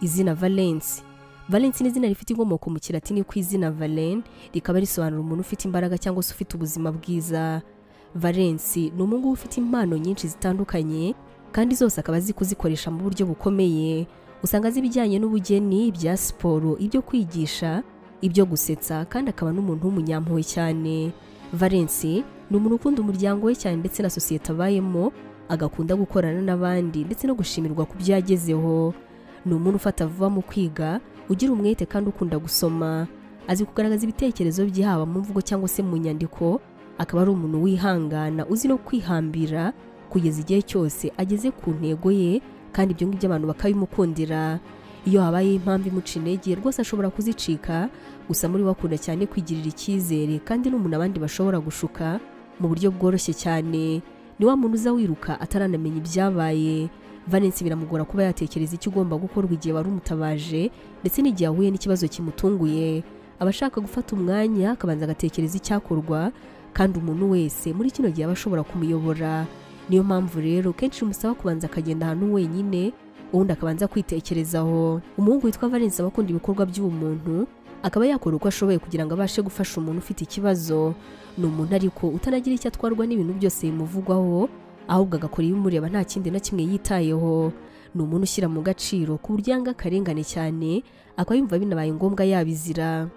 Izina Valence. Valence ni izina rifite inkomoko mu Kilatini ku izina Valen, rikaba risobanura umuntu ufite imbaraga cyangwa se ufite ubuzima bwiza. Valence ni umuntu ufite impano nyinshi zitandukanye kandi zose akaba azi kuzikoresha mu buryo bukomeye. Usanga azi ibijyanye n'ubugeni, ibya siporo, ibyo kwigisha, ibyo gusetsa, kandi akaba n'umuntu w'umunyampuhwe cyane. Valence ni umuntu ukunda umuryango we cyane ndetse na sosiyete abayemo, agakunda gukorana n'abandi ndetse no gushimirwa ku byo yagezeho. Ni umuntu ufata vuba mu kwiga, ugira umwete kandi ukunda gusoma. Azi kugaragaza ibitekerezo bye haba mu mvugo cyangwa se mu nyandiko, akaba ari umuntu wihangana, uzi no kwihambira kugeza igihe cyose ageze ku ntego ye, kandi ibyo ngibyo abantu bakabimukundira. Iyo habaye impamvu imuca intege rwose ashobora kuzicika, gusa muri we akunda cyane kwigirira icyizere kandi n'umuntu abandi bashobora gushuka mu buryo bworoshye cyane. Ni wa muntu uza wiruka ataranamenya ibyabaye. Valence biramugora kuba yatekereza icyo ugomba gukorwa igihe wari umutabaje ndetse n'igihe ahuye n'ikibazo kimutunguye. Abashaka gufata umwanya akabanza agatekereza icyakorwa, kandi umuntu wese muri kino gihe aba ashobora kumuyobora. Niyo mpamvu rero kenshi umusaba kubanza akagenda ahantu wenyine, ubundi akabanza kwitekerezaho. Umuhungu witwa Valence aba akunda ibikorwa by'ubumuntu, akaba yakora uko ashoboye kugira ngo abashe gufasha umuntu ufite ikibazo. Ni umuntu ariko utanagira icyo atwarwa n'ibintu byose bimuvugwaho, ahubwo agakora ibimureba nta kindi na kimwe yitayeho. Ni umuntu ushyira mu gaciro ku buryo yanga akarengane cyane, akaba yumva binabaye ngombwa yabizira.